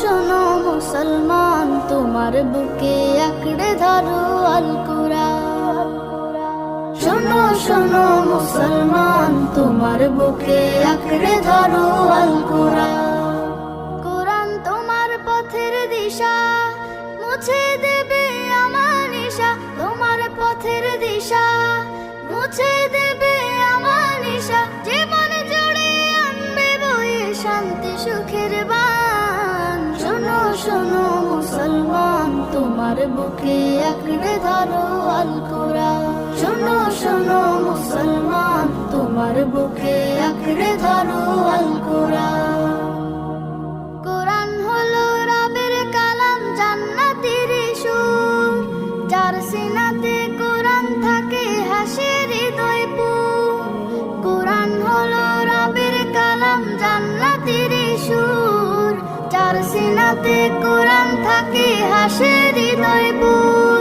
শোনো মুসলমান, তোমার বুকে আঁকড়ে ধরো আল কুরআন। শোনো শোনো মুসলমান, তোমার বুকে আঁকড়ে ধরো আল কুরআন। কুরআন তোমার পথের দিশা, মুছে দেবে আমার নিশা। তোমার পথের দিশা, মুছে দেবে আমার নিশা। জীবন জুড়ে আনবে বয়ে শান্তি সুখের বান। শোনো শোনো মুসলমান, তোমার বুকে আঁকড়ে ধরো আল কুরআন। শোনো শোনো মুসলমান, তোমার বুকে আঁকড়ে ধরো আল কুরআন। কুরআন হলো রবের কালাম, জান্নাতের সুর। যার সিনাতে কুরআন থাকে হাসে হৃদয় পুর। কুরআন হলো রবের কালাম, জান্নাতের সুর। যার সিনাতে কুরআন থাকে হাসে হৃদয় পুর।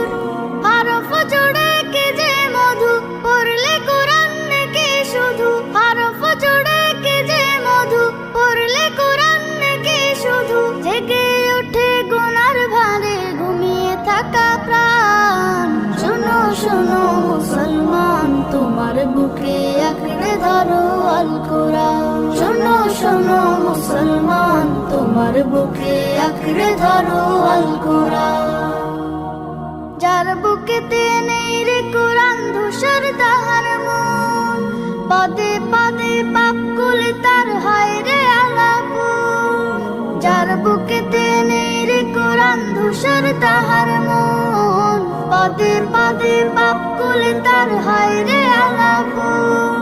হরফ জুড়ে কে যে মধু, পড়লে কুরআন নাকি শুধু। হরফ জুড়ে কে যে মধু, পড়লে কুরআন নাকি শুধু। জেগে ওঠে গুনার ভারে, ঘুমিয়ে থাকা প্রাণ। শোনো শোনো মুসলমান, তোমার বুকে আঁকড়ে ধরো আল কুরআন। শোনো শোনো মুসলমান, তোমার বুকে আঁকড়ে ধরো আল কুরআন। যার বুকেতে নেই রে কুরআন, ধূসর তাহার মন। পদে পদে পাপ কুলে তার হয় রে আলাপন। যার বুকেতে নেই রে কুরআন, ধূসর তাহার মন। পদে পদে পাপ কুলে তার হয় রে আলাপন।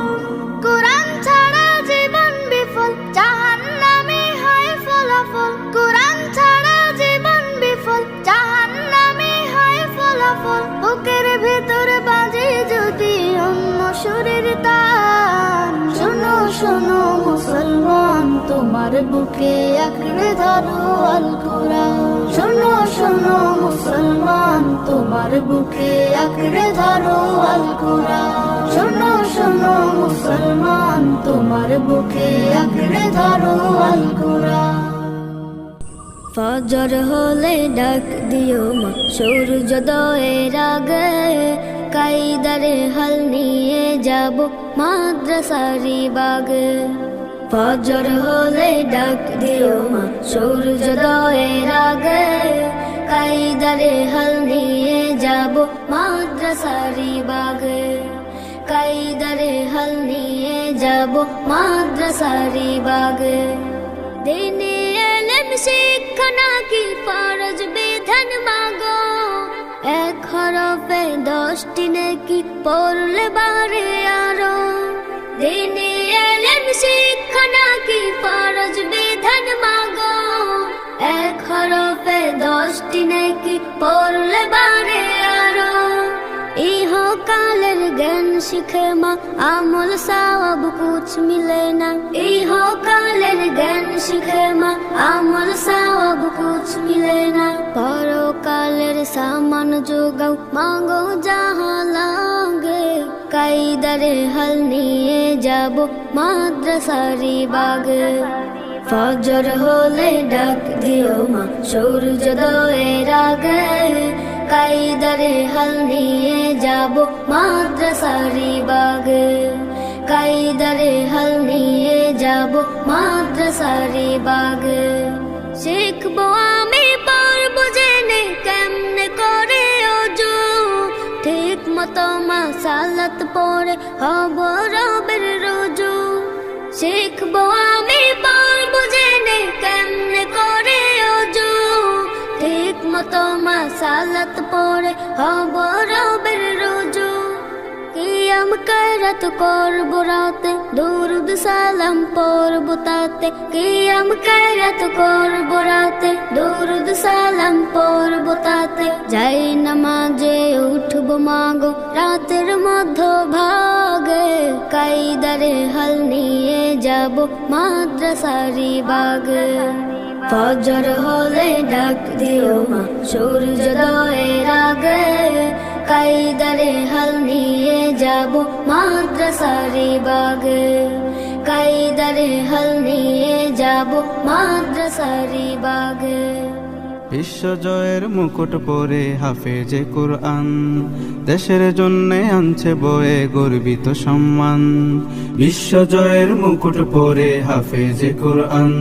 কুরআন ছাড়া জীবন বিফল, জাহান্নামে হয় ফলাফল। কুরআন ছাড়া জীবন বিফল, জাহান্নামে হয় ফলাফল। বুকের ভেতর বাজে যদি অন্য সুরের তান। শোনো শোনো মুসলমান, তোমার বুকে আঁকড়ে ধরো আল কুরআন। শোনো শোনো মুসলমান, তোমার বুকে আঁকড়ে ধরো আল কুরআন। শোনো শোনো মুসলমান, তোমার বুকে আঁকড়ে ধরো আল কুরআন। ফজর হলে ডাক দিও মা, সূর্যোদয়ের আগে। কায়দারে হাল নিয়ে যাব মাদ্রাসারি বাগে। ফজর হলে ডাক দিও মা, সূর্যোদয়ের আগে। কায়দারে হাল নিয়ে যাব মাদ্রাসারি বাগে। কায়দারে হাল নিয়ে যাব মাদ্রাসারি বাগে। দিনে এলেম শিক্ষা নাকি ফরজ বিধান মাগো। এক হরফে 10টি নেকি পড়লে বারে আরো। দিনে এলেম শিক্ষা নাকি ফরজ বিধান মাগো। এক হরফে 10টি নেকি পড়লে বারে আরো। ইহকালের জ্ঞান শিখে মা, আমল সওয়াব কুছ মিলে না। ইহকালের জ্ঞান শিখে মা, আমল সওয়াব কুছ মিলে না। পরকালের সামান যোগাও, মাগো যাহা লাগে। কায়দারে হাল নিয়ে যাব মাদ্রাসারি বাগে। ফজর হলে ডাক দিও মা, সূর্যোদয়ের আগে। কায়দারে হাল নিয়ে যাব মাদ্রাসারি বাগে। কায়দারে হাল নিয়ে যাব মাদ্রাসারি বাগে। শিখবো আমি পারবো জেনে কেমনে করে ওযু। ঠিক মতো মাসালাত পড়ে হব রবের রুজু। শিখবো আমি পারবো জেনে কেমনে করে ওযু। ঠিক মতো মাসালাত পড়ে হব রবের রুজু। কিয়াম কারাত করব রাতে, দুরুদ সালাম পড়ব তাতে। কিয়াম কারাত করব রাতে, দুরুদ সালাম পড়ব তাতে। যাই নামাজে উঠব মাগো রাতের মধ্য ভাগে। কায়দারে হাল নিয়ে যাব মাদ্রাসারি বাগে। ফজর হলে ডাক দিও মা, সূর্যোদয়ের আগে। কায়দারে হাল নিয়ে যাব মাদ্রাসারি বাগে। কায়দারে হাল নিয়ে যাব মাদ্রাসারি বাগে। বিশ্বজয়ের মুকুট পরে হাফেজে কুরআন, দেশের জন্যে আনছে বয়ে গর্বিত সম্মান। বিশ্বজয়ের মুকুট পরে হাফেজে কুরআন,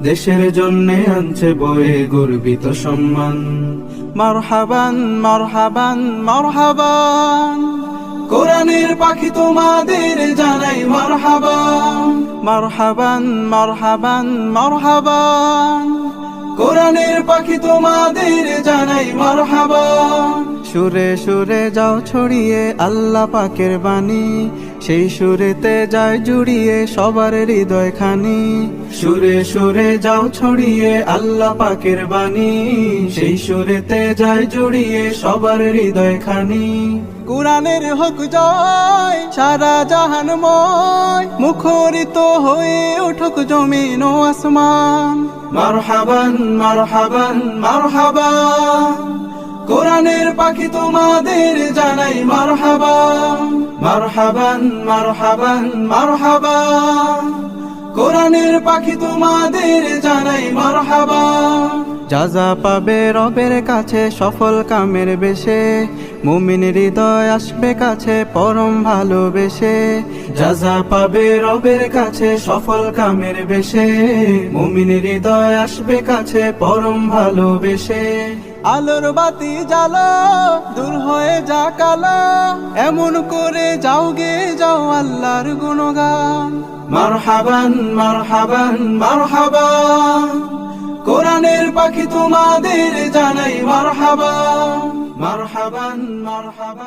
দেশের জন্যে আনছে বয়ে গর্বিত সম্মান। মারহাবান মারহাবান মারহাবান, কোরআনের পাখি তোমাদের জানাই মারহাবান। মারহাবান মারহাবান মারহাবান, কোরআনের পাখি তোমাদের জানাই মারহাবান। সুরে সুরে যাও ছড়িয়ে আল্লাহ পাকের বাণী, সেই সুরেতে যায় জুড়িয়ে সবার হৃদয় খানি। সুরে সুরে যাও ছড়িয়ে আল্লাহ পাকের বাণী, সেই সুরেতে যায় জুড়িয়ে সবার হৃদয় খানি। কোরআনের হোক জয় সারা জাহানময়, মুখরিত হয়ে উঠুক জমিন ও আসমান। মারহাবান মারহাবান মারহাবান, কোরআনের পাখি তোমাদের জানাই মারহাবান। মারহাবান মারহাবান মারহাবান, কোরআনের পাখি তোমাদের জানাই মারহাবান। যাজা পাবে রবের কাছে সফল কামের বেশে, মুমিন হৃদয় আসবে কাছে পরম ভালোবেসে। যাজা পাবে রবের কাছে সফল কামের বেশে, মুমিন হৃদয় আসবে কাছে পরম ভালোবেসে। আলোর বাতি জ্বালো দূর হয়ে যা কালো, এমন করে যাও গে যাও আল্লাহর গুণগান। মারহাবান মারহাবান মারহাবান, কোরআনের পাখি তোমাদের জানাই মারহাবান। মারহাবান মারহাবান।